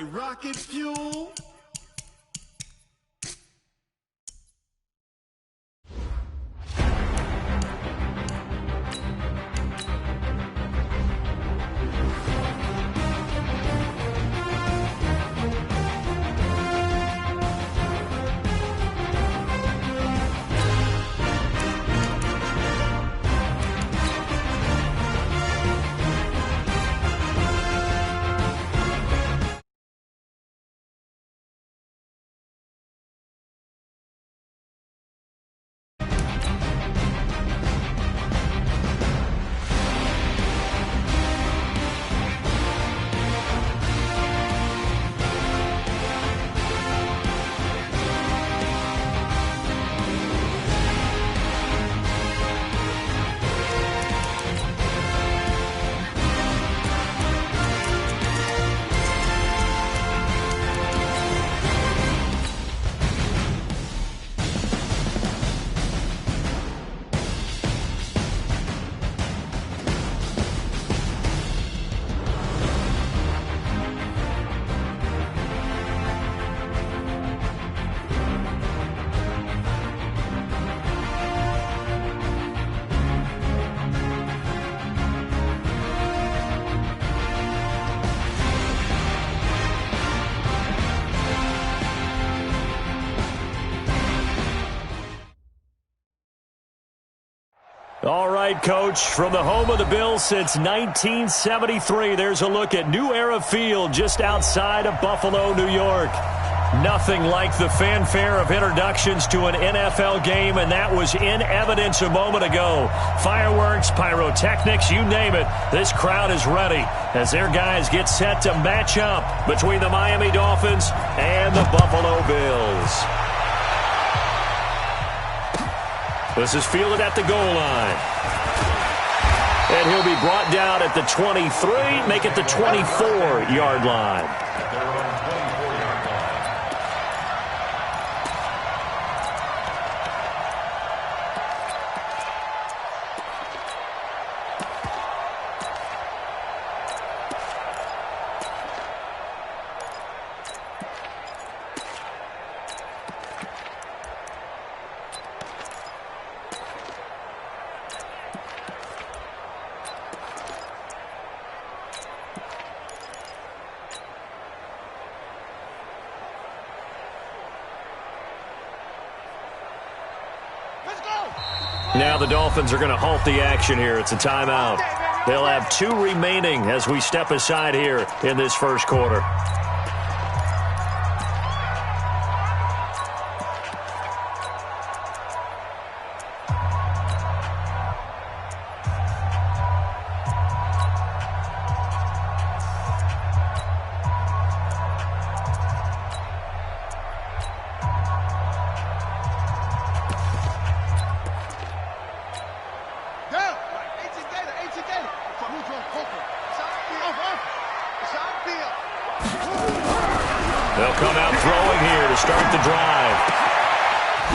like rocket fuel. All right, Coach, from the home of the Bills since 1973, there's a look at New Era Field just outside of Buffalo, New York. Nothing like the fanfare of introductions to an NFL game, and that was in evidence a moment ago. Fireworks, pyrotechnics, you name it. This crowd is ready as their guys get set to match up between the Miami Dolphins and the Buffalo Bills. This is fielded at the goal line. And he'll be brought down at the 23, make it the 24-yard line. Now the Dolphins are going to halt the action here. It's a timeout. They'll have 2 remaining as we step aside here in this first quarter. They'll come out throwing here to start the drive.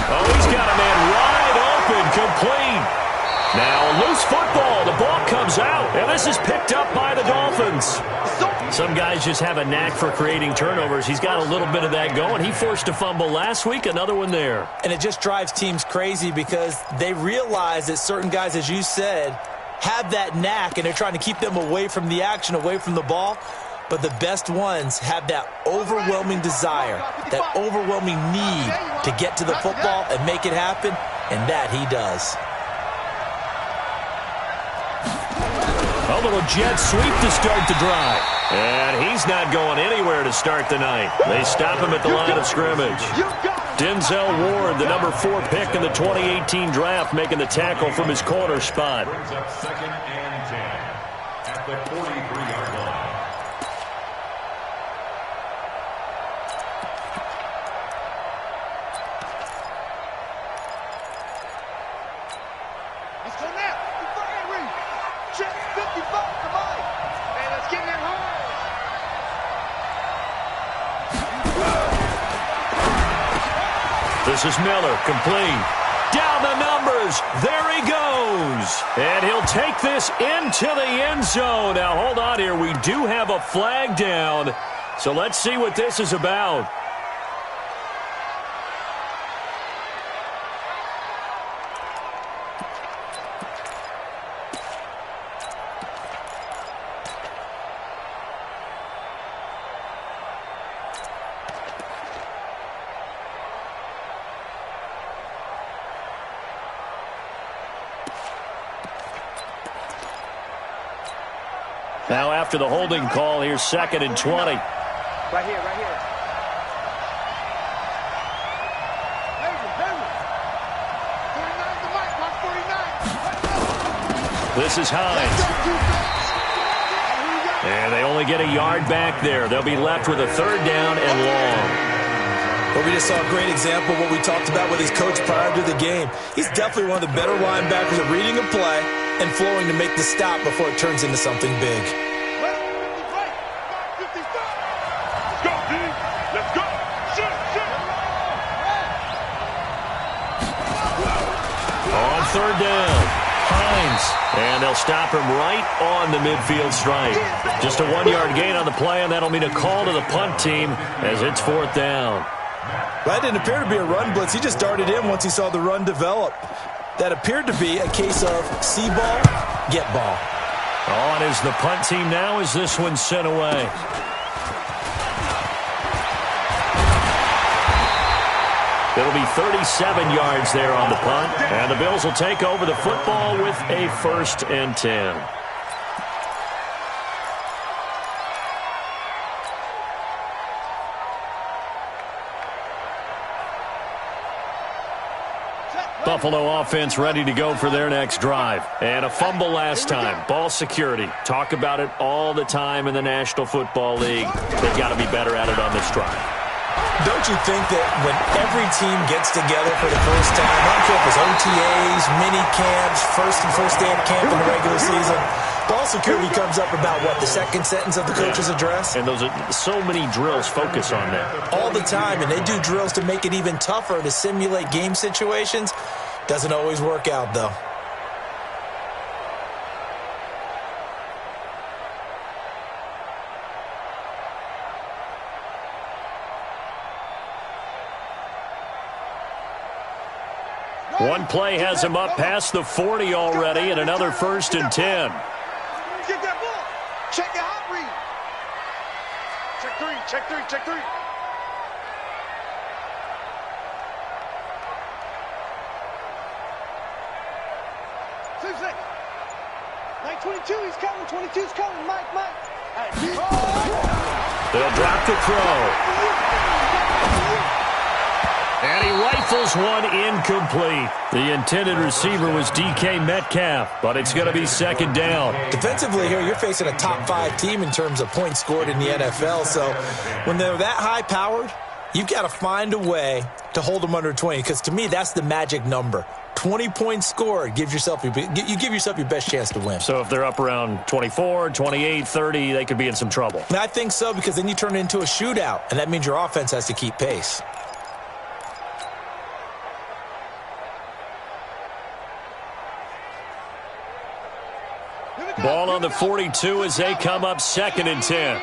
Oh, he's got a man wide open, complete. Now a loose football. The ball comes out, and this is picked up by the Dolphins. Some guys just have a knack for creating turnovers. He's got a little bit of that going. He forced a fumble last week, another one there. And it just drives teams crazy because they realize that certain guys, as you said, have that knack, and they're trying to keep them away from the action, away from the ball. But the best ones have that overwhelming desire, that overwhelming need to get to the football and make it happen, and that he does. A little jet sweep to start the drive. And he's not going anywhere to start the night. They stop him at the line of scrimmage. Denzel Ward, the number 4 pick in the 2018 draft, making the tackle from his corner spot. Brings up 2nd and 10 at the 43-yard line. Let's go now. Check 55. Come on. Man, let's get in hard. This is Miller, complete. Down the numbers. There he goes. And he'll take this into the end zone. Now, hold on here. We do have a flag down. So let's see what this is about. Now after the holding call, here's 2nd and 20. Right here, right here. David. 49 to Mike, Mark 49. This is Hines. And they only get a yard back there. They'll be left with a 3rd down and long. Well, we just saw a great example of what we talked about with his coach prior to the game. He's definitely one of the better linebackers at reading a play and flowing to make the stop before it turns into something big. On 3rd down, Hines. And they'll stop him right on the midfield stripe. Just a 1-yard gain on the play, and that'll mean a call to the punt team as it's 4th down. That didn't appear to be a run blitz. He just darted in once he saw the run develop. That appeared to be a case of see ball, get ball. On is the punt team now as this one's sent away. It'll be 37 yards there on the punt. And the Bills will take over the football with a 1st and 10. Buffalo offense ready to go for their next drive. And a fumble last time. Ball security. Talk about it all the time in the National Football League. They've got to be better at it on this drive. Don't you think that when every team gets together for the first time, I don't care if it's OTAs, mini camps, first day of camp in the regular season, ball security comes up about, what, the 2nd sentence of the coach's address? And those are so many drills focus on that. All the time, and they do drills to make it even tougher to simulate game situations. Doesn't always work out, though. One play has him up past the 40 already, and another 1st and 10. Get that ball. Check your hot read. Check three. 922, he's coming. 22's coming. Mike. They'll drop the throw. And he rifles one incomplete. The intended receiver was DK Metcalf, but it's going to be 2nd down. Defensively here, you're facing a top 5 team in terms of points scored in the NFL. So when they're that high-powered, you've got to find a way to hold them under 20, because to me, that's the magic number. 20 points scored, you give yourself your best chance to win. So if they're up around 24, 28, 30, they could be in some trouble. And I think so, because then you turn it into a shootout, and that means your offense has to keep pace. Ball on the 42 as they come up 2nd and 10.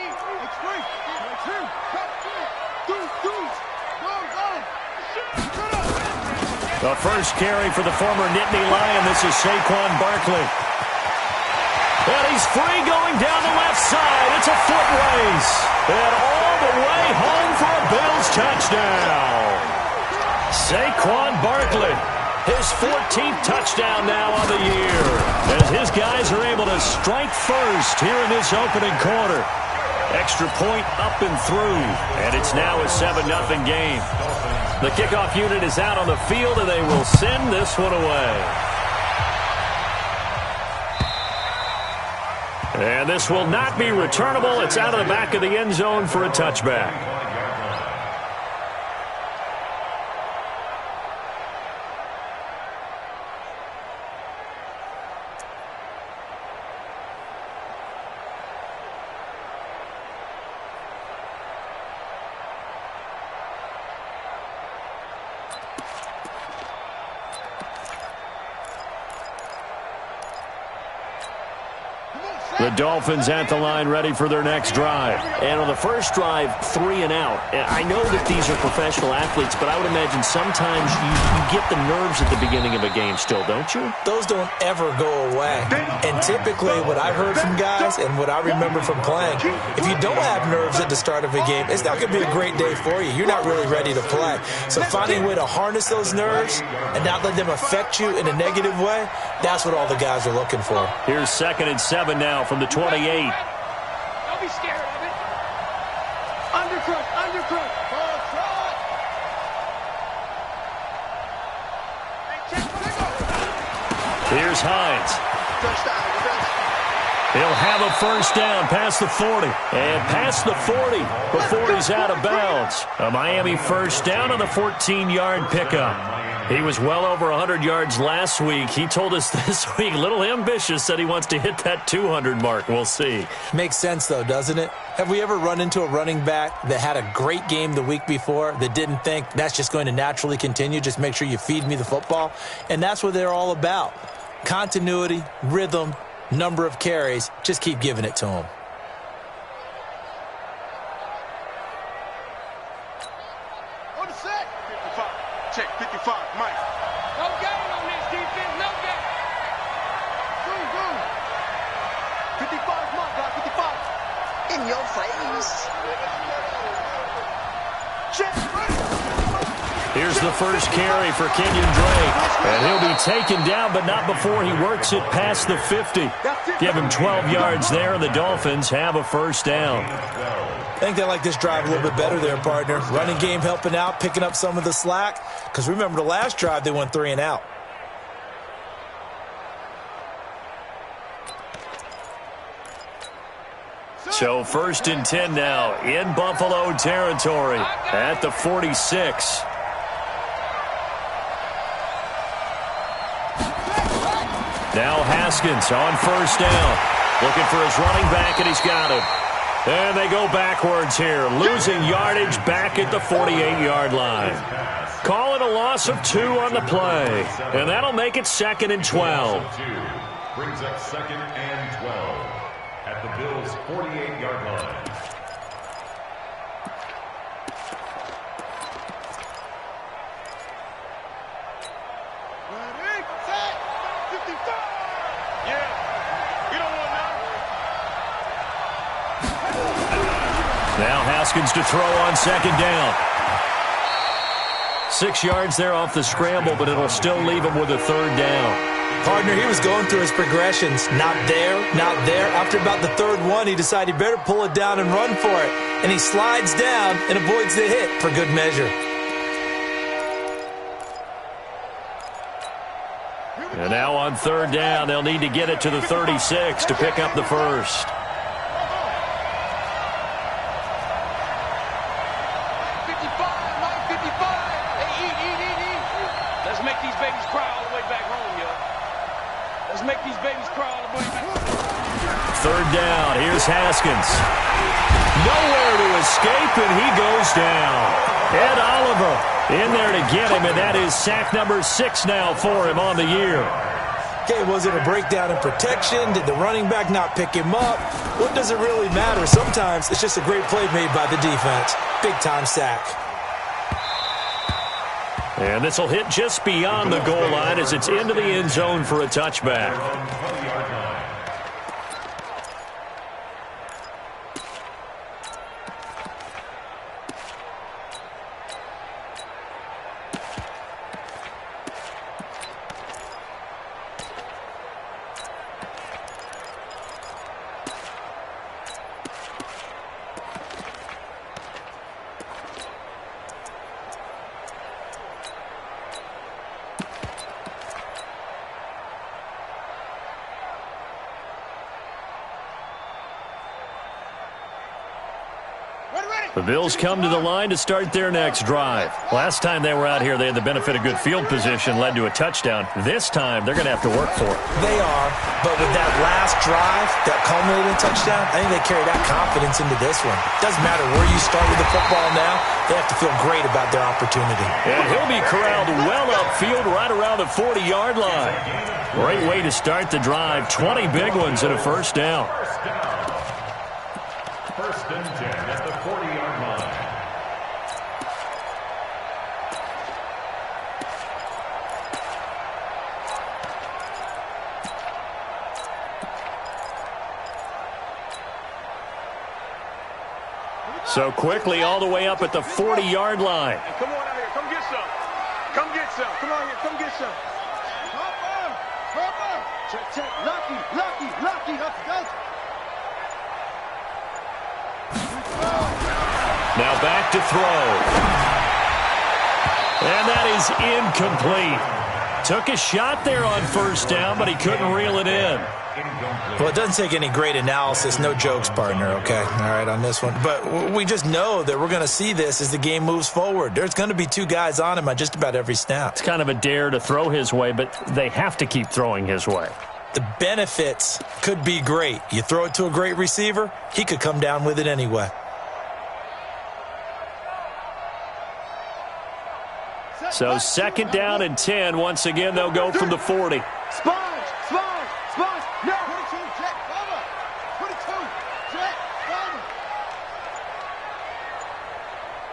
The first carry for the former Nittany Lion. This is Saquon Barkley. And he's free going down the left side. It's a foot race. And all the way home for a Bills touchdown. Saquon Barkley. His 14th touchdown now on the year, as his guys are able to strike first here in this opening quarter. Extra point up and through, and it's now a 7-0 game. The kickoff unit is out on the field, and they will send this one away. And this will not be returnable. It's out of the back of the end zone for a touchback. The Dolphins at the line ready for their next drive. And on the first drive, 3 and out. And I know that these are professional athletes, but I would imagine sometimes you get the nerves at the beginning of a game still, don't you? Those don't ever go away. And typically what I've heard from guys and what I remember from playing, if you don't have nerves at the start of a game, it's not going to be a great day for you. You're not really ready to play. So finding a way to harness those nerves and not let them affect you in a negative way, that's what all the guys are looking for. Here's 2nd and 7 now from the 28. Don't be scared of it. Undercrush, undercrush. Ball trot. Here's Hines. Touchdown, defense. He'll have a first down past the 40. And past the 40 before he's out of bounds. A Miami first down on the 14-yard pickup. He was well over 100 yards last week. He told us this week, a little ambitious, said he wants to hit that 200 mark. We'll see. Makes sense, though, doesn't it? Have we ever run into a running back that had a great game the week before that didn't think that's just going to naturally continue? Just make sure you feed me the football. And that's what they're all about. Continuity, rhythm, number of carries. Just keep giving it to them. On the set. 55. Check 55. Mike. No gain on this defense. No gain. Boom, 55, Mike. Got 55. In your face. Check. Here's the first carry for Kenyon Drake. And he'll be taken down, but not before he works it past the 50. Give him 12 yards there, and the Dolphins have a first down. I think they like this drive a little bit better there, partner. Running game helping out, picking up some of the slack. Because remember, the last drive, they went 3 and out. So 1st and 10 now in Buffalo territory at the 46. Now Haskins on first down. Looking for his running back, and he's got him. And they go backwards here, losing yardage back at the 48-yard line. Call it a loss of 2 on the play, and that'll make it 2nd and 12. Brings up 2nd and 12 at the Bills' 48-yard line. Now Haskins to throw on 2nd down. 6 yards there off the scramble, but it'll still leave him with a 3rd down. Partner, he was going through his progressions. Not there, not there. After about the 3rd one, he decided he better pull it down and run for it. And he slides down and avoids the hit for good measure. And now on 3rd down, they'll need to get it to the 36 to pick up the first. Third down. Here's Haskins. Nowhere to escape, and he goes down. Ed Oliver in there to get him, and that is sack number 6 now for him on the year. Okay, was it a breakdown in protection? Did the running back not pick him up? What does it really matter? Sometimes it's just a great play made by the defense. Big-time sack. And this will hit just beyond the goal line as it's into the end zone for a touchback. Bills come to the line to start their next drive. Last time they were out here, they had the benefit of good field position, led to a touchdown. This time, they're going to have to work for it. They are, but with that last drive, that culminated in touchdown, I think they carry that confidence into this one. Doesn't matter where you start with the football now, they have to feel great about their opportunity. And he'll be corralled well upfield right around the 40-yard line. Great way to start the drive. 20 big ones and a first down. First and 10 at the 40-yard line. So quickly all the way up at the 40-yard line. Come on out here. Come get some. Come get some. Come on here. Come get some. Check. Lucky. Let's go. Now back to throw. And that is incomplete. Took a shot there on first down, but he couldn't reel it in. Well, it doesn't take any great analysis. No jokes, partner, okay? All right, on this one. But we just know that we're going to see this as the game moves forward. There's going to be two guys on him on just about every snap. It's kind of a dare to throw his way, but they have to keep throwing his way. The benefits could be great. You throw it to a great receiver, he could come down with it anyway. So second down and 10. Once again, they'll go from the 40. Sponge. No. 22, check, cover. 22, check,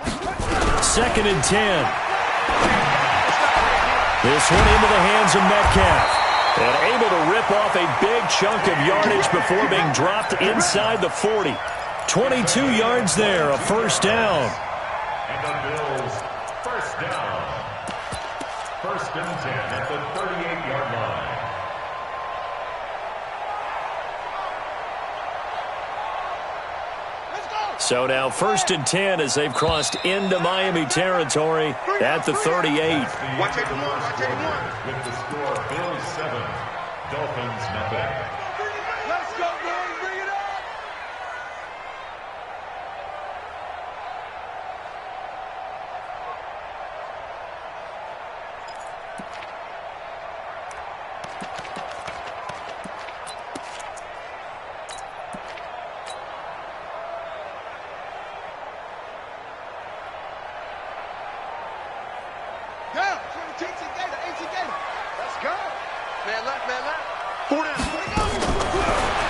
cover. Second and 10. This one into the hands of Metcalf. And able to rip off a big chunk of yardage before being dropped inside the 40. 22 yards there, a first down. And the Bills, first down. First and 10 at the 38-yard line. So now first and 10 as they've crossed into Miami territory at the 38. Watch 81. With the score, Bills 7, Dolphins nothing. Let's go, man. Bring it up.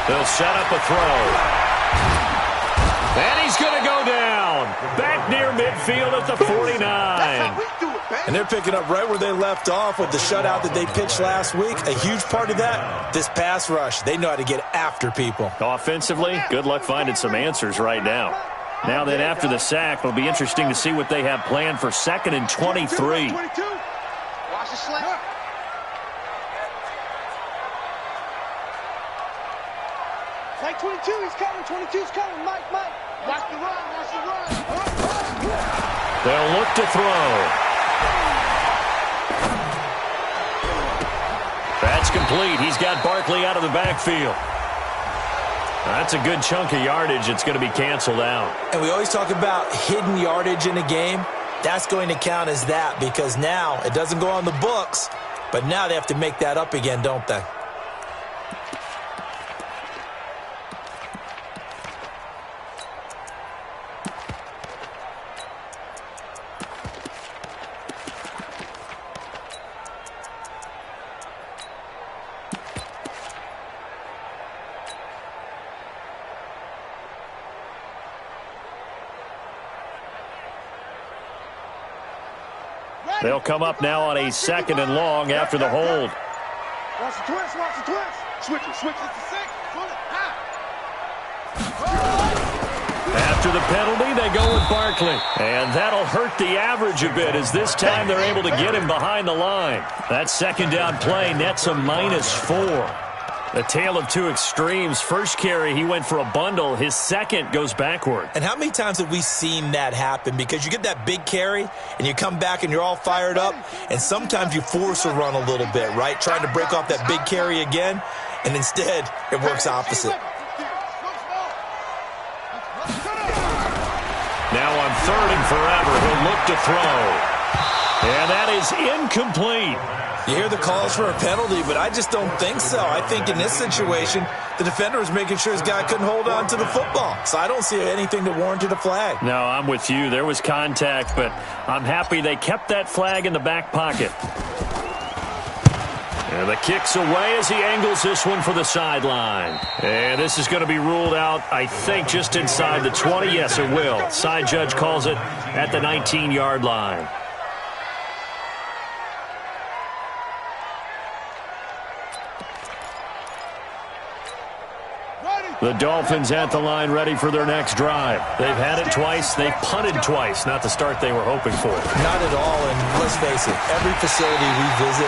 They'll set up a throw. And he's going to go down. Back near midfield at the 49. And they're picking up right where they left off with the shutout that they pitched last week. A huge part of that, this pass rush. They know how to get after people. Offensively, good luck finding some answers right now. Now then, after the sack, it'll be interesting to see what they have planned for second and 23. Watch the slant. Like 22, he's coming. 22's coming. Mike. Watch the run. They'll look to throw. That's complete. He's got Barkley out of the backfield. That's a good chunk of yardage. It's going to be canceled out. And we always talk about hidden yardage in a game. That's going to count as that because now it doesn't go on the books, but now they have to make that up again, don't they? They'll come up now on a second and long after the hold. Watch the twist. Switch it to 6. Pull it. After the penalty, they go with Barkley. And that'll hurt the average a bit as this time they're able to get him behind the line. That second down play nets a -4. The tale of two extremes. First carry, he went for a bundle. His second goes backward. And how many times have we seen that happen? Because you get that big carry, and you come back and you're all fired up, and sometimes you force a run a little bit, right? Trying to break off that big carry again, and instead it works opposite. Now on 3rd and forever, he'll look to throw. And that is incomplete. You hear the calls for a penalty, but I just don't think so. I think in this situation, the defender was making sure his guy couldn't hold on to the football. So I don't see anything that warranted a flag. No, I'm with you. There was contact, but I'm happy they kept that flag in the back pocket. And the kick's away as he angles this one for the sideline. And this is going to be ruled out, I think, just inside the 20. Yes, it will. Side judge calls it at the 19-yard line. The Dolphins at the line ready for their next drive. They've had it twice. They've punted twice. Not the start they were hoping for. Not at all, and let's face it, every facility we visit,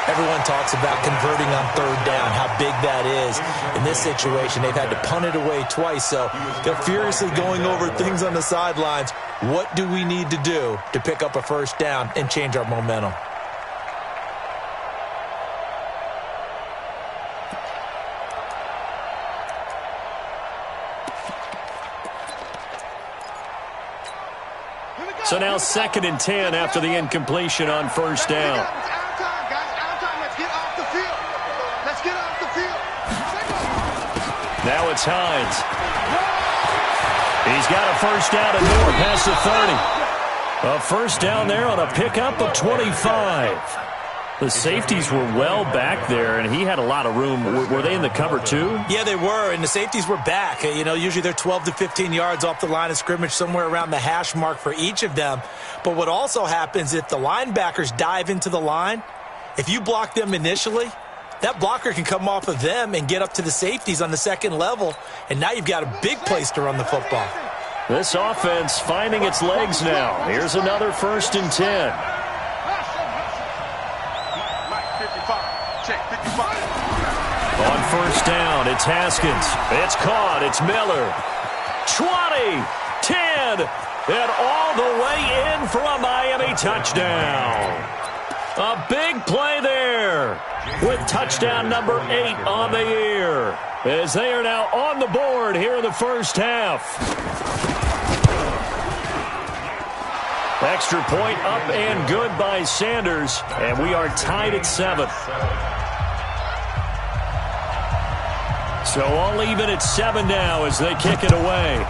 everyone talks about converting on 3rd down, how big that is. In this situation, they've had to punt it away twice, so they're furiously going over things on the sidelines. What do we need to do to pick up a 1st down and change our momentum? So now 2nd and 10 after the incompletion on 1st down. Now it's Hines. He's got a 1st down and more past the 30. A 1st down there on a pickup of 25. The safeties were well back there, and he had a lot of room. Were they in the cover too? Yeah, they were, and the safeties were back. You know, usually they're 12 to 15 yards off the line of scrimmage, somewhere around the hash mark for each of them. But what also happens if the linebackers dive into the line, if you block them initially, that blocker can come off of them and get up to the safeties on the 2nd level, and now you've got a big place to run the football. This offense finding its legs now. Here's another 1st and 10. On 1st down, it's Haskins. It's caught. It's Miller. 20, 10, and all the way in for a Miami touchdown. A big play there with touchdown number 8 on the year as they are now on the board here in the 1st half. Extra point up and good by Sanders, and we are tied at 7. So all even at 7 now as they kick it away.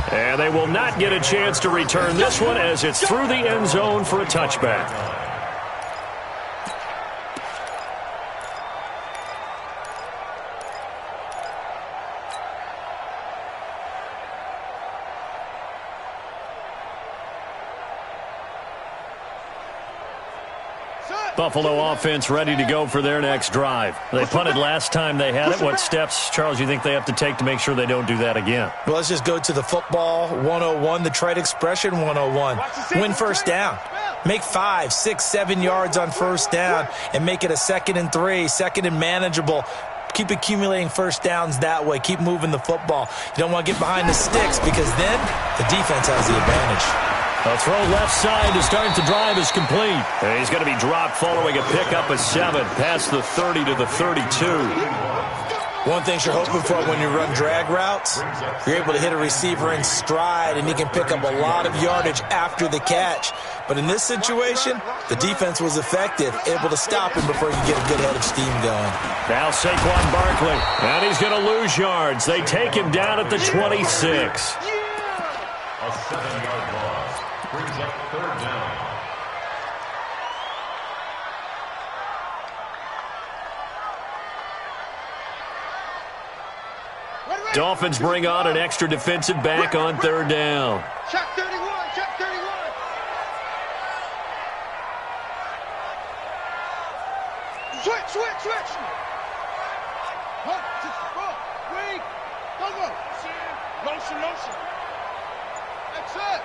And they will not get a chance to return this one as it's through the end zone for a touchback. Buffalo offense ready to go for their next drive. They punted last time they had it. What steps, Charles, you think they have to take to make sure they don't do that again? Well, let's just go to the football 101, the trade expression 101. Win 1st down. Make 5, 6, 7 yards on 1st down and make it a 2nd and 3, 2nd and manageable. Keep accumulating 1st downs that way. Keep moving the football. You don't want to get behind the sticks because then the defense has the advantage. A throw left side to start the drive is complete. And he's going to be dropped following a pickup of 7 past the 30 to the 32. One thing you're hoping for when you run drag routes, you're able to hit a receiver in stride and he can pick up a lot of yardage after the catch. But in this situation, the defense was effective, able to stop him before you get a good head of steam going. Now Saquon Barkley, and he's going to lose yards. They take him down at the 26. A 7-yard loss brings up 3rd down. Dolphins bring on an extra defensive back on 3rd down. Check 31, check 31. Switch. One, two, wait. Go. Motion. That's it.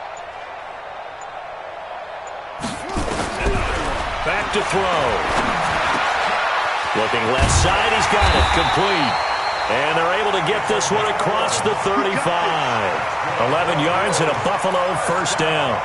Back to throw. Looking left side, he's got it. Complete. And they're able to get this one across the 35. 11 yards and a Buffalo 1st down.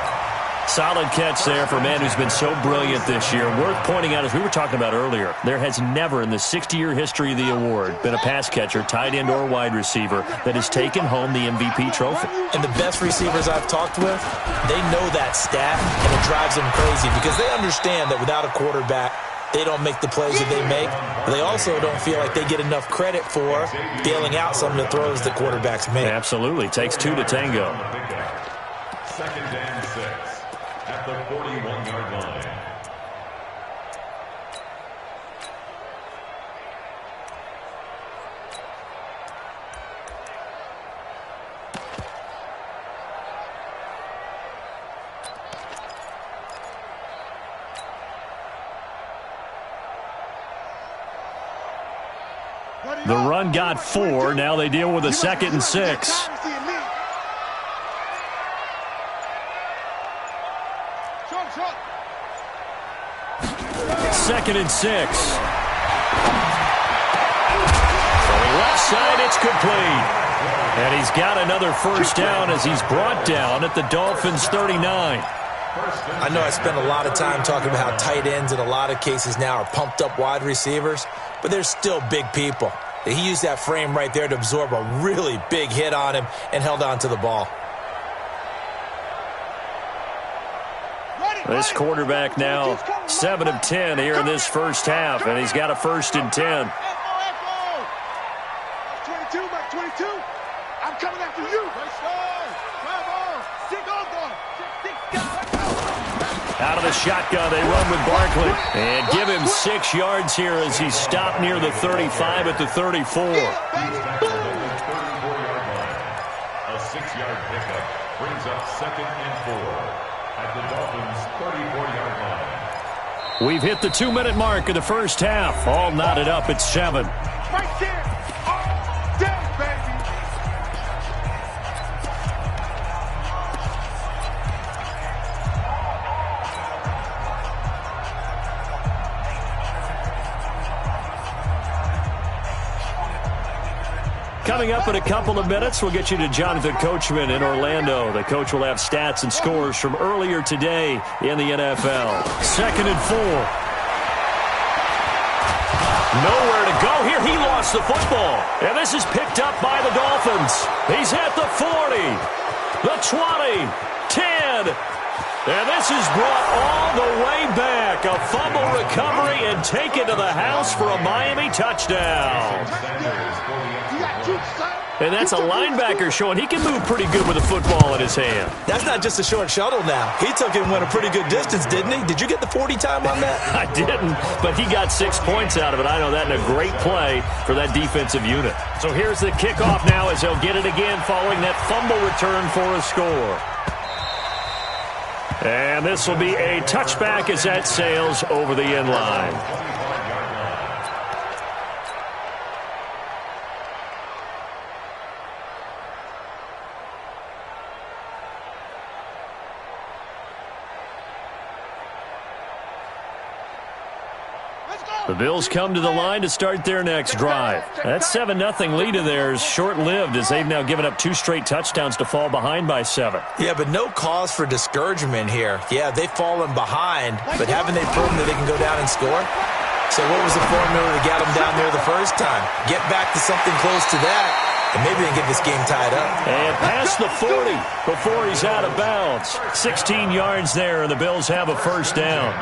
Solid catch there for a man who's been so brilliant this year. Worth pointing out, as we were talking about earlier, there has never in the 60-year history of the award been a pass catcher, tight end, or wide receiver that has taken home the MVP trophy. And the best receivers I've talked with, they know that stat, and it drives them crazy because they understand that without a quarterback, they don't make the plays that they make. But they also don't feel like they get enough credit for bailing out some of the throws the quarterbacks make. Absolutely. Takes two to tango. 2nd and 6 at the 41-yard line. The run got 4. Now they deal with a 2nd and 6. Second and 6. Going left side, it's complete. And he's got another first down as he's brought down at the Dolphins' 39. I know I spend a lot of time talking about how tight ends in a lot of cases now are pumped up wide receivers, but they're still big people. He used that frame right there to absorb a really big hit on him and held on to the ball. This quarterback now 7 of 10 here in this first half, and he's got a 1st and 10. 22, Mike, 22. I'm coming after you. Out of the shotgun, they run with Barkley. And give him 6 yards here as he's stopped near the 35 at the 34. A 6-yard pickup brings up 2nd and 4 at the Dolphins' 34-yard line. We've hit the 2-minute mark of the first half. All knotted up at 7. Right there. All day, baby. Coming up in a couple of minutes, we'll get you to Jonathan Coachman in Orlando. The coach will have stats and scores from earlier today in the NFL. 2nd and 4. Nowhere to go here. He lost the football. And this is picked up by the Dolphins. He's at the 40, the 20, 10. And this is brought all the way back. A fumble recovery and taken to the house for a Miami touchdown. And that's a linebacker showing he can move pretty good with a football in his hand. That's not just a short shuttle now. He took it and went a pretty good distance, didn't he? Did you get the 40 time on that? I didn't, but he got 6 points out of it. I know that, and a great play for that defensive unit. So here's the kickoff now as they'll get it again following that fumble return for a score. And this will be a touchback as that sails over the end line. The Bills come to the line to start their next drive. That 7-0 lead of theirs short-lived as they've now given up 2 straight touchdowns to fall behind by 7. Yeah, but no cause for discouragement here. Yeah, they've fallen behind, but haven't they proven that they can go down and score? So what was the formula to get them down there the first time? Get back to something close to that, and maybe they can get this game tied up. And past the 40 before he's out of bounds. 16 yards there, and the Bills have a first down.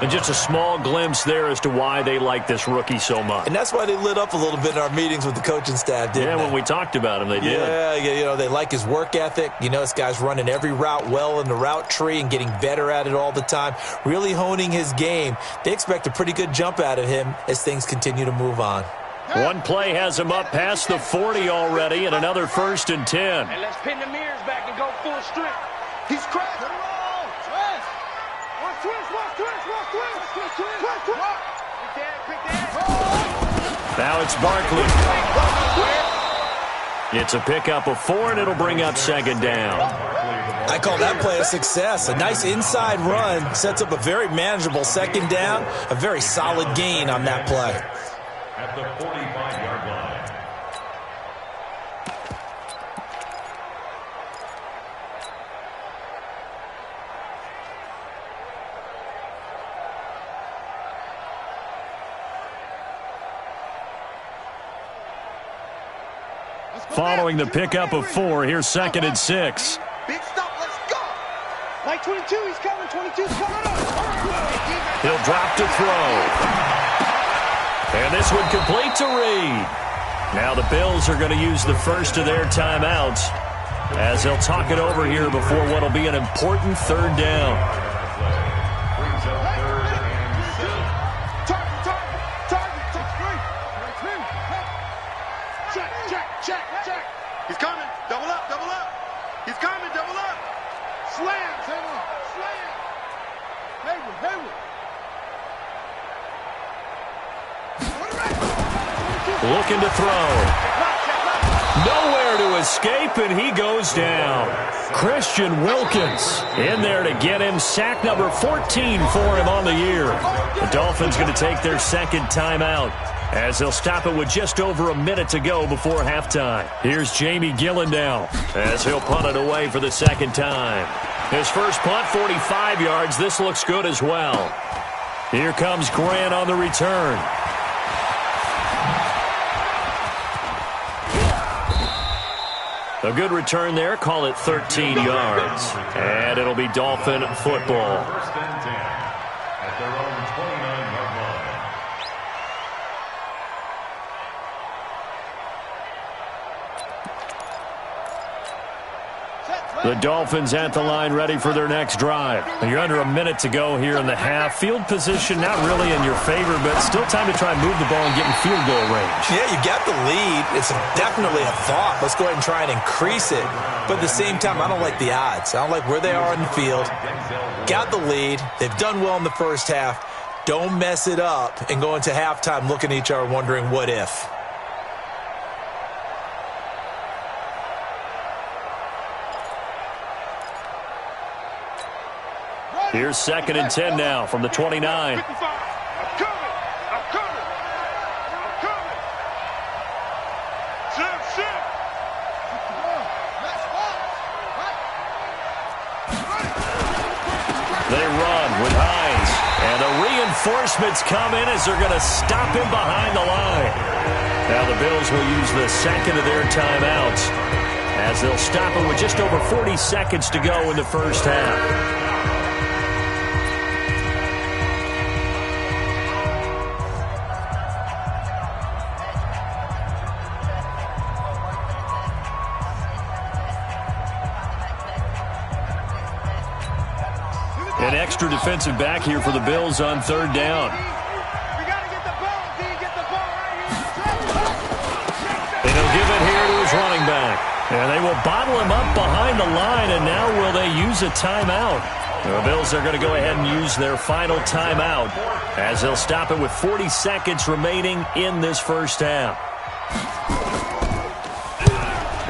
And just a small glimpse there as to why they like this rookie so much. And that's why they lit up a little bit in our meetings with the coaching staff, didn't they? When we talked about him, they did. Yeah, you know, they like his work ethic. You know, this guy's running every route well in the route tree and getting better at it all the time, really honing his game. They expect a pretty good jump out of him as things continue to move on. One play has him up past the 40 already, and another 1st and 10. And let's pin the mirrors back and go full strength. He's crashing. Now it's Barkley. It's a pickup of 4, and it'll bring up 2nd down. I call that play a success. A nice inside run sets up a very manageable 2nd down. A very solid gain on that play. At the 45-yard line. Following the pickup of 4, here's 2nd and 6. Big stop, let's go. Like 22, he's coming. 22's coming up. He'll drop to throw. And this one complete to Reed. Now the Bills are going to use the first of their timeouts as they'll talk it over here before what will be an important 3rd down. Check. He's coming. Double up. He's coming. Double up. Slam. Hayward. Looking to throw. Nowhere to escape, and he goes down. Christian Wilkins in there to get him. Sack number 14 for him on the year. The Dolphins going to take their 2nd timeout as they'll stop it with just over a minute to go before halftime. Here's Jamie Gillen now as he'll punt it away for the 2nd time. His first punt, 45 yards. This looks good as well. Here comes Grant on the return. A good return there. Call it 13 yards. And it'll be Dolphin football. 1st and 10 at their own 29-yard line. The Dolphins at the line ready for their next drive. You're under a minute to go here in the half. Field position not really in your favor, but still time to try and move the ball and get in field goal range. Yeah, you got the lead. It's definitely a thought. Let's go ahead and try and increase it. But at the same time, I don't like the odds. I don't like where they are on the field. Got the lead. They've done well in the first half. Don't mess it up and go into halftime looking at each other wondering what if. Here's 2nd and 10 now from the 29. I'm coming. Shit. They run with Hines. And the reinforcements come in as they're going to stop him behind the line. Now the Bills will use the 2nd of their timeouts as they'll stop it with just over 40 seconds to go in the first half. An extra defensive back here for the Bills on 3rd down. We got to get the ball, D. Get the ball right here. And he'll give it here to his running back. And they will bottle him up behind the line, and now will they use a timeout? The Bills are going to go ahead and use their final timeout as they'll stop it with 40 seconds remaining in this first half.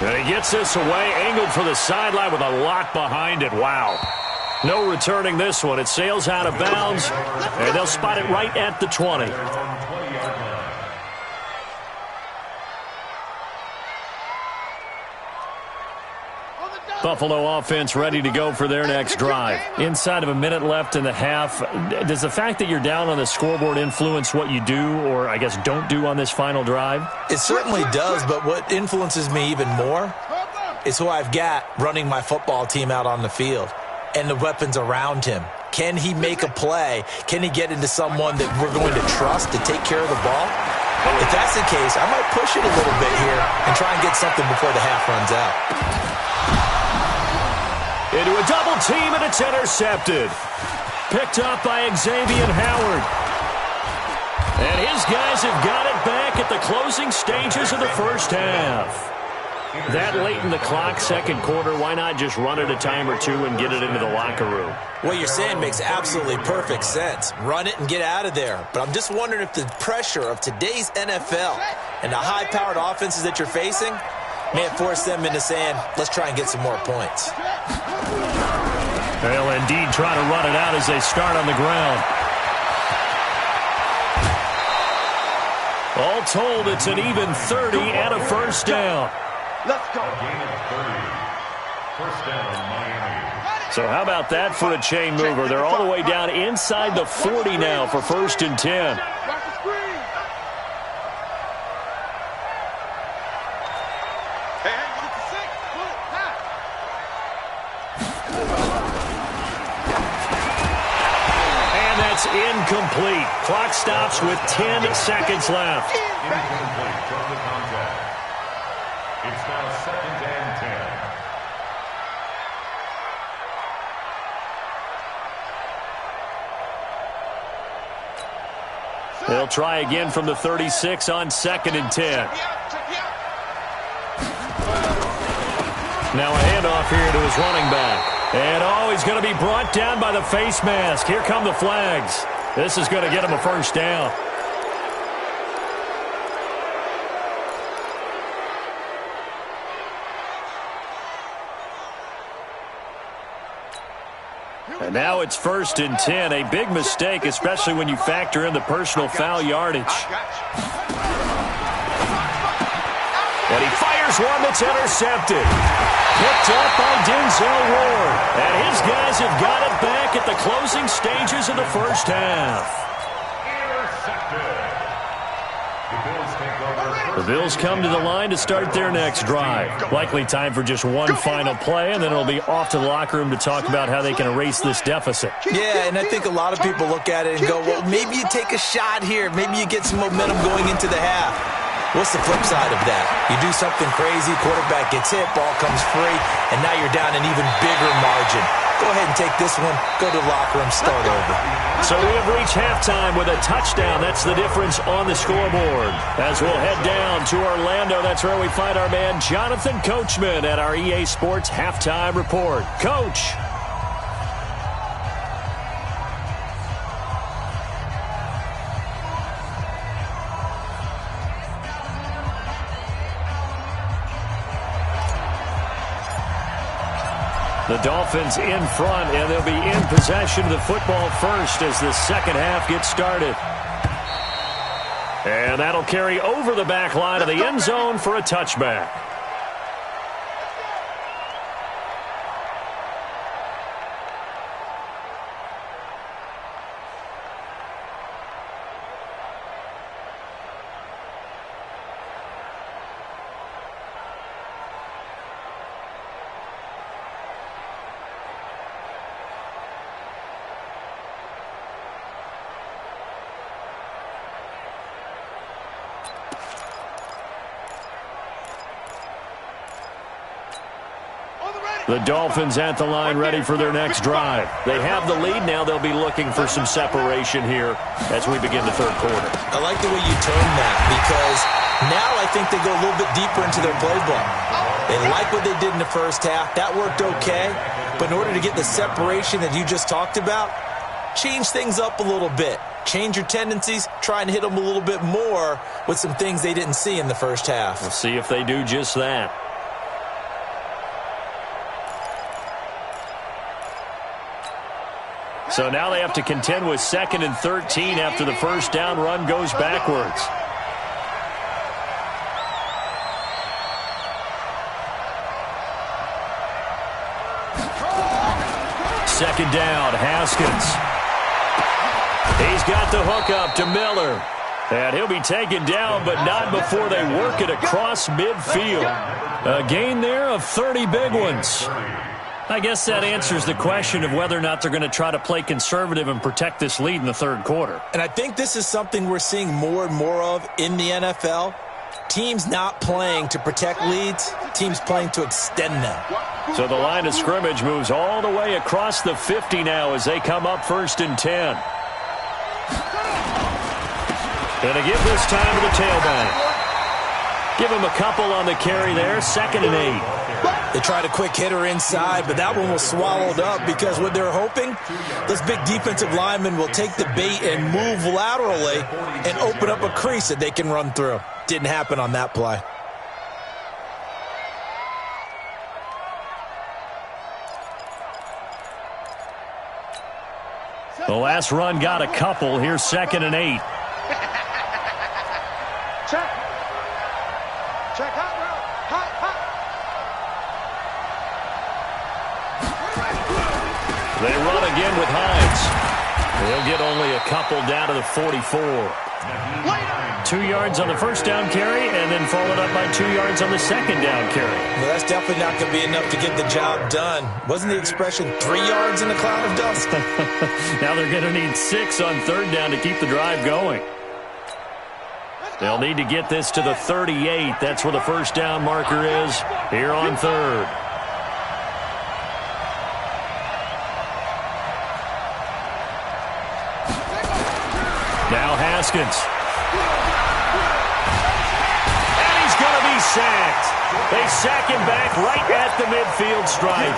And he gets this away, angled for the sideline with a lot behind it. Wow. No returning this one. It sails out of bounds, and they'll spot it right at the 20. Buffalo offense ready to go for their next drive. Inside of a minute left in the half, does the fact that you're down on the scoreboard influence what you do or, I guess, don't do on this final drive? It certainly does, but what influences me even more is who I've got running my football team out on the field and the weapons around him. Can he make a play? Can he get into someone that we're going to trust to take care of the ball? If that's the case, I might push it a little bit here and try and get something before the half runs out. Into a double team, and it's intercepted. Picked up by Xavier Howard. And his guys have got it back at the closing stages of the first half. That late in the clock, second quarter, why not just run it a time or two and get it into the locker room? What you're saying makes absolutely perfect sense. Run it and get out of there. But I'm just wondering if the pressure of today's NFL and the high-powered offenses that you're facing may have forced them into saying, let's try and get some more points. They'll indeed try to run it out as they start on the ground. All told, it's an even 30 and a first down. Let's go. Gain of 30. First down, Miami. So how about that for a chain mover? They're all the way down inside the 40 now for 1st and 10. Watch the screen. That's incomplete. Clock stops with 10 seconds left. Incomplete from the contact. It's now 2nd and 10. They'll try again from the 36 on 2nd and 10. Now a handoff here to his running back. And he's going to be brought down by the face mask. Here come the flags. This is going to get him a first down. And now it's 1st and 10. A big mistake, especially when you factor in the personal foul yardage. And he fires one that's intercepted. Picked up by Denzel Ward. And his guys have got it back at the closing stages of the first half. The Bills come to the line to start their next drive. Likely time for just one final play, and then it'll be off to the locker room to talk about how they can erase this deficit. Yeah, and I think a lot of people look at it and go, well, maybe you take a shot here. Maybe you get some momentum going into the half. What's the flip side of that? You do something crazy, quarterback gets hit, ball comes free, and now you're down an even bigger margin. Go ahead and take this one, go to the locker room, start over. So we have reached halftime with a touchdown. That's the difference on the scoreboard. As we'll head down to Orlando, that's where we find our man Jonathan Coachman at our EA Sports Halftime Report. Coach. The Dolphins in front, and they'll be in possession of the football first as the second half gets started. And that'll carry over the back line of the end zone for a touchback. The Dolphins at the line ready for their next drive. They have the lead. Now they'll be looking for some separation here as we begin the third quarter. I like the way you term that because now I think they go a little bit deeper into their playbook. They like what they did in the first half. That worked okay. But in order to get the separation that you just talked about, change things up a little bit. Change your tendencies. Try and hit them a little bit more with some things they didn't see in the first half. We'll see if they do just that. So now they have to contend with 2nd and 13 after the first down run goes backwards. Second down, Haskins. He's got the hook up to Miller. And he'll be taken down, but not before they work it across midfield. A gain there of 30 big ones. I guess that answers the question of whether or not they're going to try to play conservative and protect this lead in the third quarter. And I think this is something we're seeing more and more of in the NFL. Teams not playing to protect leads, teams playing to extend them. So the line of scrimmage moves all the way across the 50 now as they come up 1st and 10. Going to give this time to the tailback. Give him a couple on the carry there, 2nd and 8. They tried a quick hitter inside, but that one was swallowed up because what they're hoping, those big defensive linemen will take the bait and move laterally and open up a crease that they can run through. Didn't happen on that play. The last run got a couple. Here's 2nd and 8. Check. Check hot route. Hot. They run again with Hines. They'll get only a couple down to the 44. 2 yards on the first down carry, and then followed up by 2 yards on the second down carry. Well, that's definitely not going to be enough to get the job done. Wasn't the expression 3 yards in a cloud of dust? Now they're going to need 6 on third down to keep the drive going. They'll need to get this to the 38. That's where the first down marker is here on third. Now Haskins. And he's going to be sacked. They sack him back right at the midfield stripe.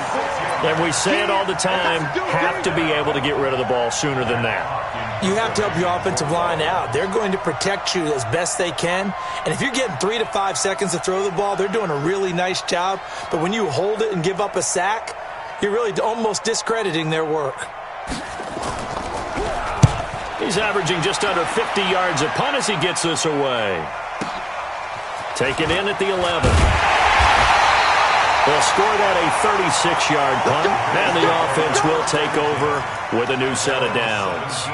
And we say it all the time, have to be able to get rid of the ball sooner than that. You have to help your offensive line out. They're going to protect you as best they can. And if you're getting 3 to 5 seconds to throw the ball, they're doing a really nice job. But when you hold it and give up a sack, you're really almost discrediting their work. He's averaging just under 50 yards a punt as he gets this away. Taken in at the 11. They'll score that a 36-yard punt, and the offense will take over with a new set of downs.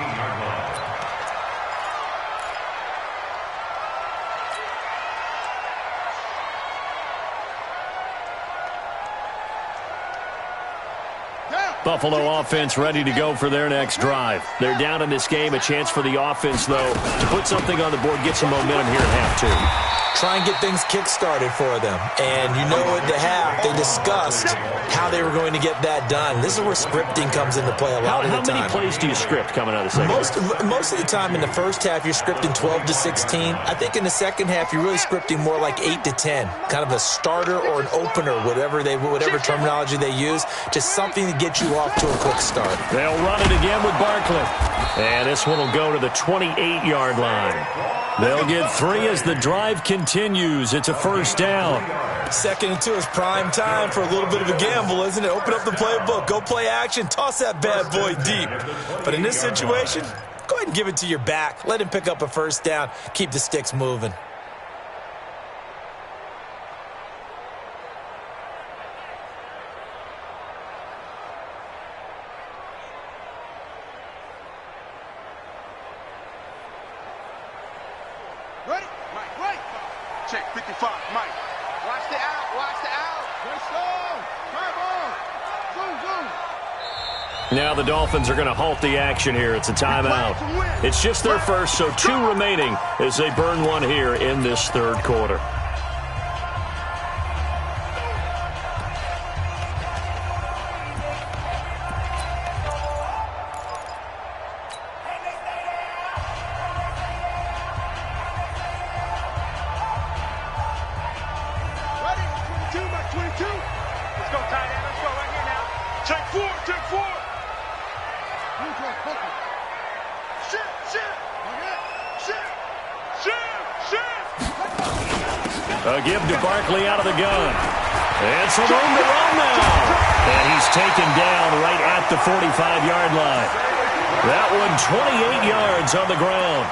Buffalo offense ready to go for their next drive. They're down in this game. A chance for the offense, though, to put something on the board, get some momentum here at half two. Try and get things kick-started for them. And you know at the half, they discussed how they were going to get that done. This is where scripting comes into play a lot of the time. How many plays do you script coming out of the second? Most of the time in the first half, you're scripting 12 to 16. I think in the second half, you're really scripting more like 8 to 10. Kind of a starter or an opener, whatever terminology they use. Just something to get you off to a quick start. They'll run it again with Barkley. And this one will go to the 28-yard line. They'll get 3 as the drive continues. It's a first down. 2nd and 2 is prime time for a little bit of a gamble, isn't it? Open up the playbook. Go play action. Toss that bad boy deep. But in this situation, go ahead and give it to your back. Let him pick up a first down. Keep the sticks moving. Ready? Mike, right. Check 55, Mike. Watch the out, watch the out. Let's go. Zoom, zoom. Now the Dolphins are going to halt the action here. It's a timeout. It's just their first, so 2 remaining as they burn one here in this third quarter. A give to Barkley out of the gun. And some room to run now. And he's taken down right at the 45-yard line. That one 28 yards on the ground.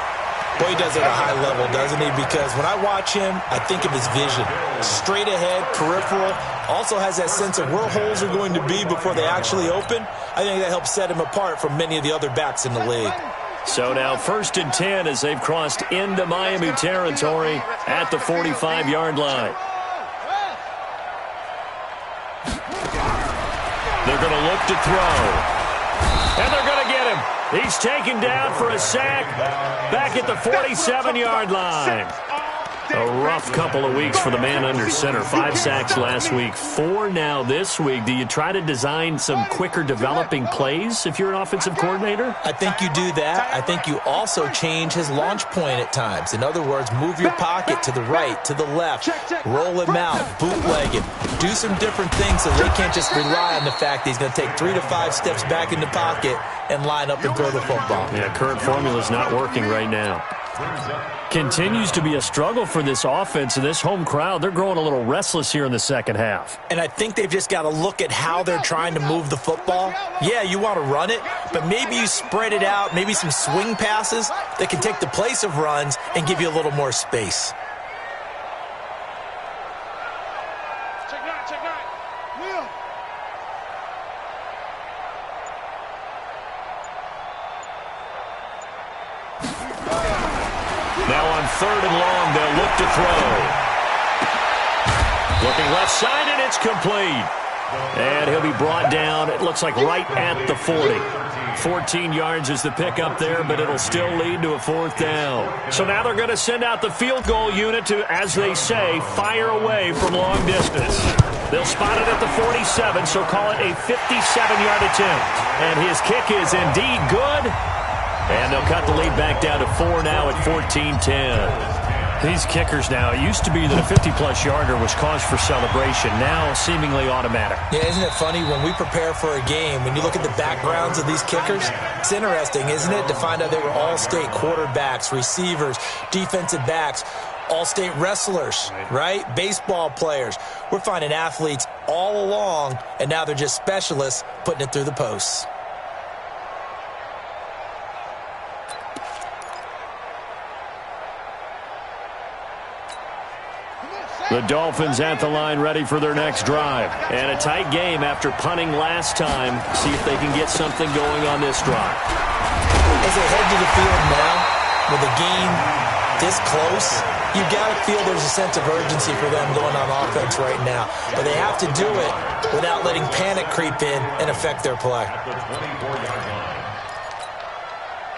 Boy, he does it at a high level, doesn't he? Because when I watch him, I think of his vision. Straight ahead, peripheral. Also has that sense of where holes are going to be before they actually open. I think that helps set him apart from many of the other backs in the league. So now 1st and 10 as they've crossed into Miami territory at the 45-yard line. They're going to look to throw. And they're going to get him. He's taken down for a sack back at the 47-yard line. A rough couple of weeks for the man under center. 5 sacks last week, 4 now this week. Do you try to design some quicker developing plays if you're an offensive coordinator? I think you do that. I think you also change his launch point at times. In other words, move your pocket to the right, to the left, roll him out, bootleg him. Do some different things so they can't just rely on the fact that he's going to take 3 to 5 steps back in the pocket and line up and throw the football. Yeah, current formula is not working right now. Continues to be a struggle for this offense and this home crowd. They're growing a little restless here in the second half. And I think they've just got to look at how they're trying to move the football. Yeah, you want to run it, but maybe you spread it out, maybe some swing passes that can take the place of runs and give you a little more space. Check 9, check 9. Will. 3rd and long. They'll look to throw. Looking left side, and it's complete. And he'll be brought down, it looks like right at the 40. 14 yards is the pickup there, but it'll still lead to a 4th down. So now they're going to send out the field goal unit to, as they say, fire away from long distance. They'll spot it at the 47, so call it a 57-yard attempt. And his kick is indeed good. And they'll cut the lead back down to 4 now at 14-10. These kickers now, it used to be that a 50-plus yarder was cause for celebration. Now seemingly automatic. Yeah, isn't it funny when we prepare for a game, when you look at the backgrounds of these kickers, it's interesting, isn't it, to find out they were all-state quarterbacks, receivers, defensive backs, all-state wrestlers, right? Baseball players. We're finding athletes all along, and now they're just specialists putting it through the posts. The Dolphins at the line ready for their next drive. And a tight game after punting last time. See if they can get something going on this drive. As they head to the field now, with the game this close, you've got to feel there's a sense of urgency for them going on offense right now. But they have to do it without letting panic creep in and affect their play.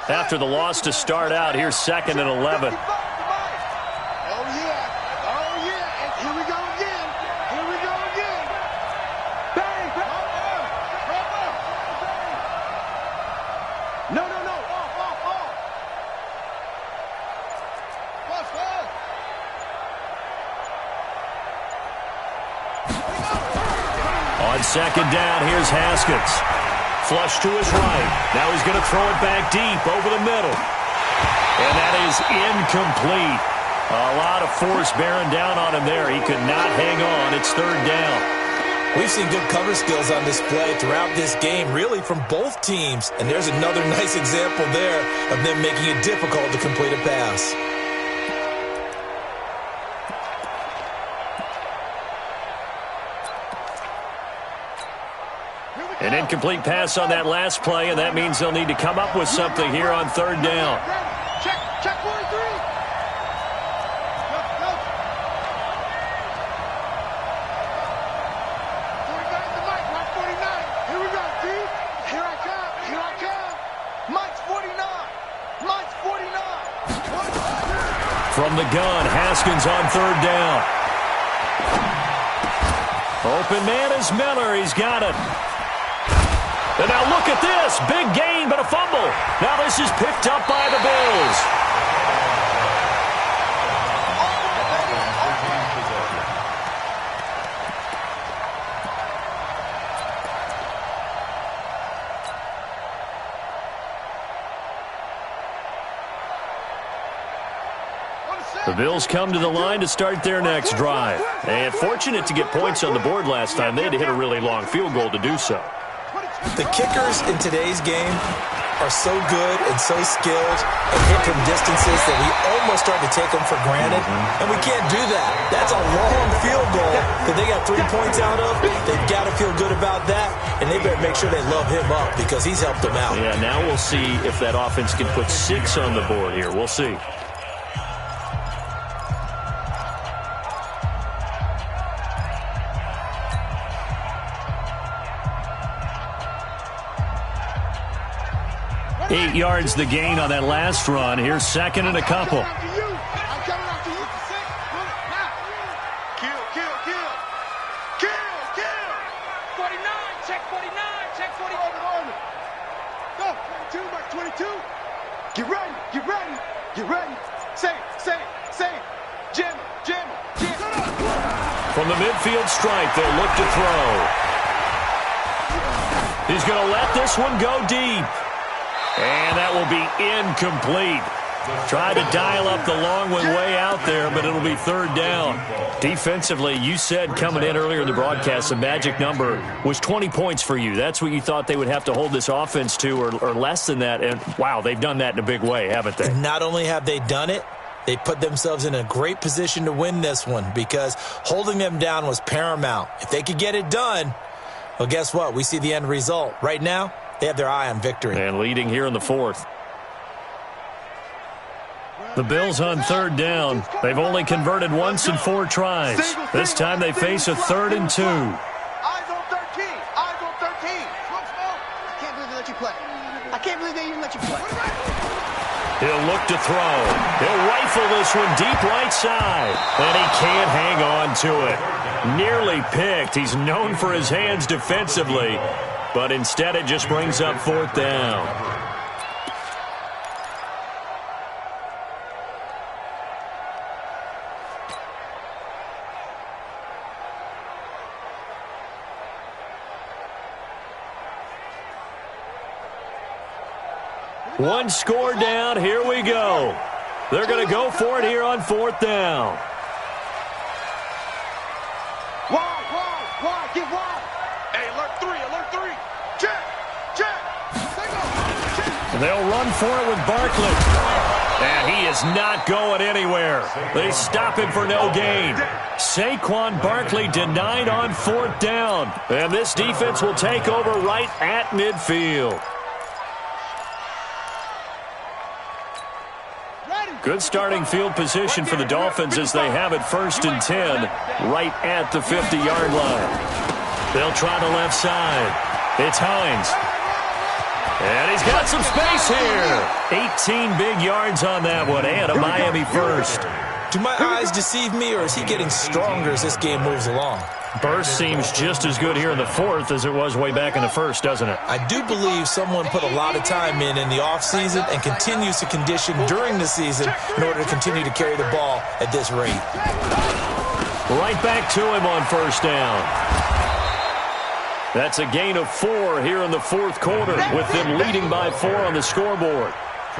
After the loss to start out, here's 2nd and 11. On 2nd down, here's Haskins. Flush to his right. Now he's going to throw it back deep over the middle. And that is incomplete. A lot of force bearing down on him there. He could not hang on. It's 3rd down. We've seen good cover skills on display throughout this game, really from both teams. And there's another nice example there of them making it difficult to complete a pass. An incomplete pass on that last play, and that means they'll need to come up with something here on 3rd down. Check 43. From the gun, Haskins on 3rd down. Open man is Miller. He's got it. And now look at this. Big gain, but a fumble. Now this is picked up by the Bills. The Bills come to the line to start their next drive. And fortunate to get points on the board last time. They had to hit a really long field goal to do so. The kickers in today's game are so good and so skilled and hit from distances that we almost start to take them for granted. And we can't do that. That's a long field goal that they got 3 points out of. They've got to feel good about that, and they better make sure they love him up because he's helped them out. Yeah, now we'll see if that offense can put 6 on the board here. We'll see. Eight yards the gain on that last run. Here's 2nd and a couple. I'm coming after you. Kill. 49, check 49, check 49. Go, 22, back 22. Get ready. Say. Jim. From the midfield stripe, they'll look to throw. He's going to let this one go deep. And that will be incomplete. Tried to dial up the long one way out there, but it'll be 3rd down. Defensively, you said coming in earlier in the broadcast, the magic number was 20 points for you. That's what you thought they would have to hold this offense to, or less than that. And, wow, they've done that in a big way, haven't they? And not only have they done it, they put themselves in a great position to win this one because holding them down was paramount. If they could get it done, well, guess what? We see the end result. Right now, they have their eye on victory. And leading here in the 4th. The Bills on third down. They've only converted once in 4 tries. This time they face a 3rd and 2. Eyes on 13. Eyes on 13. Smoke, smoke. I can't believe they let you play. I can't believe they even let you play. He'll look to throw. He'll rifle this one deep right side. And he can't hang on to it. Nearly picked. He's known for his hands defensively. But instead it just brings up 4th down. One score down. Here we go. They're going to go for it here on 4th down. Wide, get wide. Hey, alert 3. Check. Check. They'll run for it with Barkley. And he is not going anywhere. They stop him for no gain. Saquon Barkley denied on 4th down. And this defense will take over right at midfield. Good starting field position for the Dolphins as they have it 1st and 10 right at the 50-yard line. They'll try the left side. It's Hines. And he's got some space here. 18 big yards on that one and a Miami first. Do my eyes deceive me, or is he getting stronger as this game moves along? Burst seems just as good here in the 4th as it was way back in the 1st, doesn't it? I do believe someone put a lot of time in the offseason and continues to condition during the season in order to continue to carry the ball at this rate. Right back to him on 1st down. That's a gain of 4 here in the 4th quarter with them leading by 4 on the scoreboard.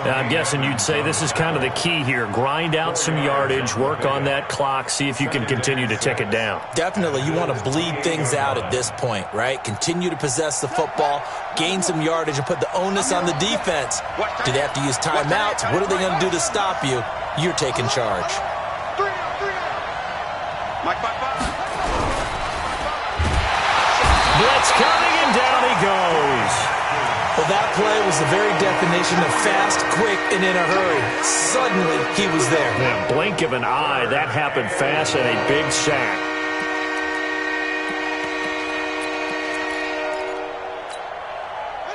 Now, I'm guessing you'd say this is kind of the key here. Grind out some yardage, work on that clock, see if you can continue to tick it down. Definitely. You want to bleed things out at this point, right? Continue to possess the football, gain some yardage, and put the onus on the defense. Do they have to use timeouts? What are they going to do to stop you? You're taking charge. Blitz coming, and down he goes. Well, that play was the very definition of fast, quick, and in a hurry. Suddenly, he was there. In a blink of an eye, that happened fast and a big sack.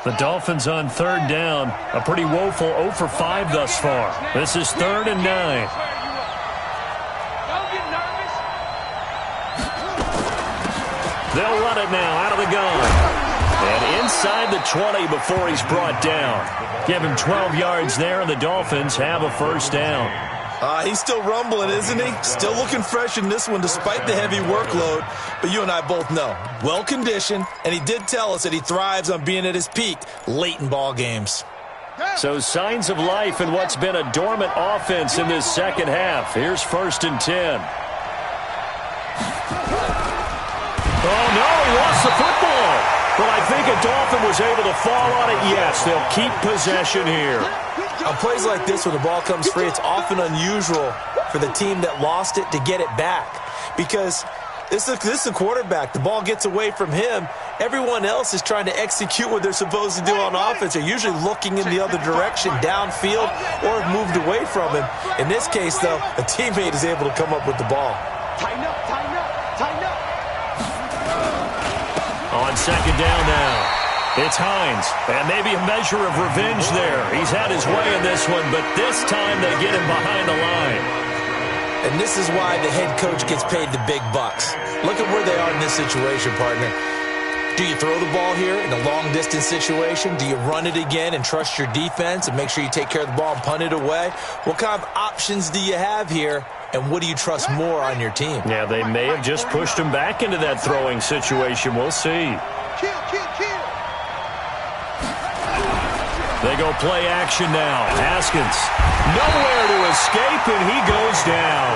The Dolphins on 3rd down. A pretty woeful 0 for 5 thus far. This is 3rd and 9. They'll run it now out of the gun. And inside the 20 before he's brought down. Give him 12 yards there, and the Dolphins have a 1st down. He's still rumbling, isn't he? Still looking fresh in this one despite the heavy workload. But you and I both know, well-conditioned, and he did tell us that he thrives on being at his peak late in ball games. So signs of life in what's been a dormant offense in this second half. Here's 1st and 10. Oh, no, he lost the football. But I think a Dolphin was able to fall on it. Yes, they'll keep possession here. On plays like this, when the ball comes free, it's often unusual for the team that lost it to get it back. Because this is a quarterback. The ball gets away from him. Everyone else is trying to execute what they're supposed to do on offense. They're usually looking in the other direction, downfield, or have moved away from him. In this case, though, a teammate is able to come up with the ball. Tighten up, tighten up, tighten up. On 2nd down now, it's Hines, and maybe a measure of revenge there. He's had his way in this one, but this time they get him behind the line. And this is why the head coach gets paid the big bucks. Look at where they are in this situation, partner. Do you throw the ball here in a long-distance situation? Do you run it again and trust your defense and make sure you take care of the ball and punt it away? What kind of options do you have here, and what do you trust more on your team? Yeah, they may have just pushed him back into that throwing situation. We'll see. Kill. They go play action now. Haskins, nowhere to escape, and he goes down.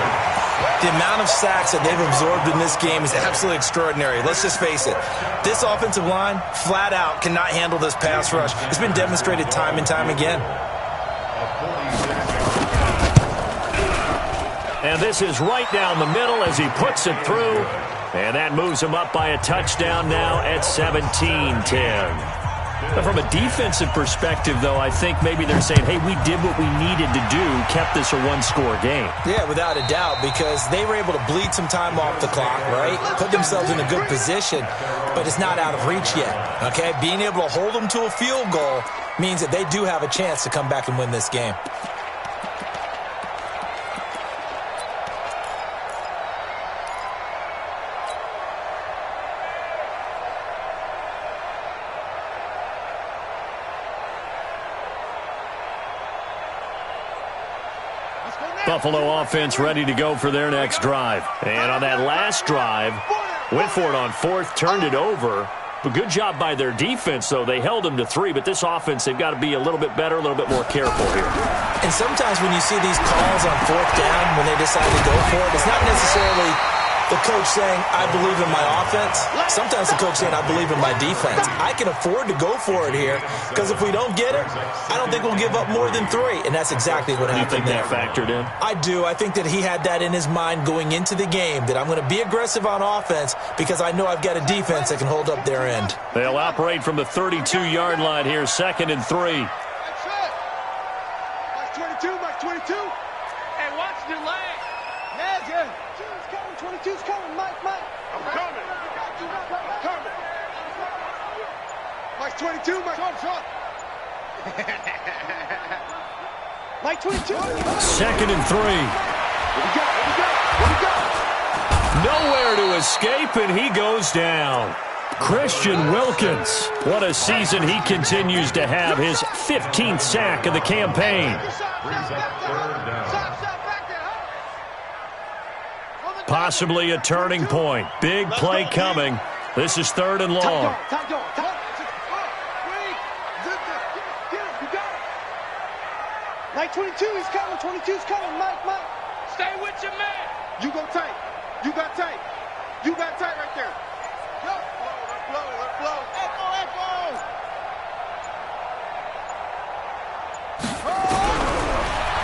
The amount of sacks that they've absorbed in this game is absolutely extraordinary. Let's just face it. This offensive line, flat out, cannot handle this pass rush. It's been demonstrated time and time again. And this is right down the middle as he puts it through. And that moves him up by a touchdown now at 17-10. From a defensive perspective, though, I think maybe they're saying, hey, we did what we needed to do, kept this a one-score game. Yeah, without a doubt, because they were able to bleed some time off the clock, right? Put themselves in a good position, but it's not out of reach yet, okay? Being able to hold them to a field goal means that they do have a chance to come back and win this game. Buffalo offense ready to go for their next drive. And on that last drive, went for it on fourth, turned it over. But good job by their defense, though. They held them to 3, but this offense, they've got to be a little bit better, a little bit more careful here. And sometimes when you see these calls on fourth down, when they decide to go for it, it's not necessarily the coach saying, I believe in my offense. Sometimes the coach saying, I believe in my defense. I can afford to go for it here because if we don't get it, I don't think we'll give up more than 3. And that's exactly what happened there. You think that factored in? I do. I think that he had that in his mind going into the game, that I'm going to be aggressive on offense because I know I've got a defense that can hold up their end. They'll operate from the 32-yard line here, 2nd and 3. That's it. Mike 22, Mike 22. Hey, watch the leg. Yeah. 22's coming, Mike. I'm coming. I'm coming. Mike 22, Mike. Short. Mike 22. 2nd and 3. What we got? Nowhere to escape, and he goes down. Christian Wilkins. What a season he continues to have. His 15th sack of the campaign. Possibly a turning point. Big play coming. This is 3rd and long. Mike 22, he's coming. 22's coming. Mike. Stay with your man. You go tight. You got tight. You got tight right there. Let's blow. Echo.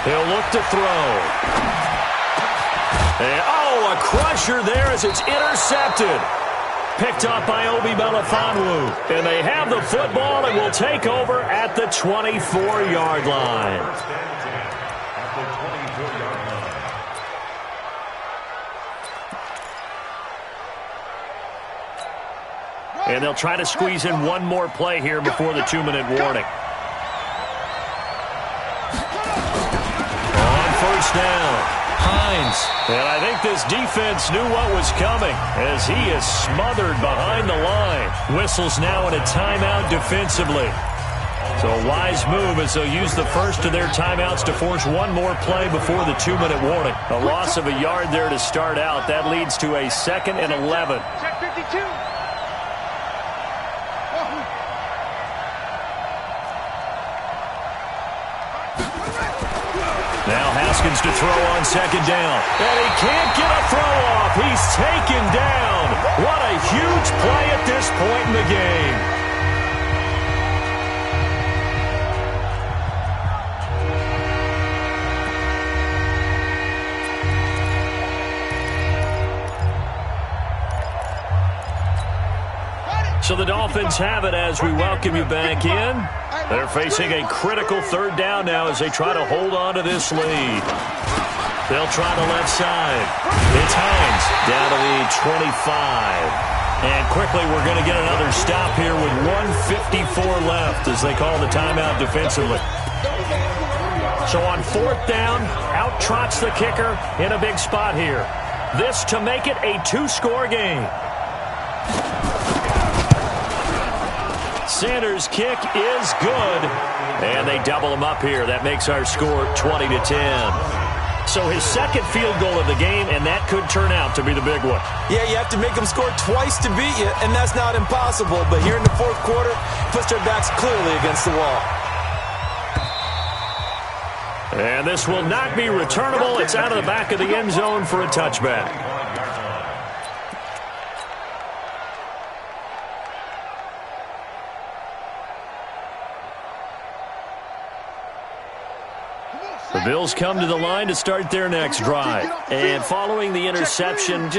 He'll look to throw. And, a crusher there as it's intercepted. Picked up by Obi Melifonwu. And they have the football and will take over at the 24-yard line. And they'll try to squeeze in one more play here before the 2-minute warning. On first down. Hines. And I think this defense knew what was coming as he is smothered behind the line. Whistles now in a timeout defensively. So a wise move as they'll use the first of their timeouts to force one more play before the 2-minute warning. A loss of a yard there to start out. That leads to a 2nd and 11. Check 52. Now Haskins to throw on 2nd down. And he can't get a throw off. He's taken down. What a huge play at this point in the game. So the Dolphins have it as we welcome you back in. They're facing a critical 3rd down now as they try to hold on to this lead. They'll try the left side. It's Hines down to the 25. And quickly we're going to get another stop here with 1:54 left as they call the timeout defensively. So on 4th down, out trots the kicker in a big spot here. This to make it a 2-score game. Sanders' kick is good, and they double him up here. That makes our score 20-10. So his 2nd field goal of the game, and that could turn out to be the big one. Yeah, you have to make them score twice to beat you, and that's not impossible. But here in the 4th quarter, puts their backs clearly against the wall. And this will not be returnable. It's out of the back of the end zone for a touchback. The Bills come to the line to start their next drive. And following the interception, just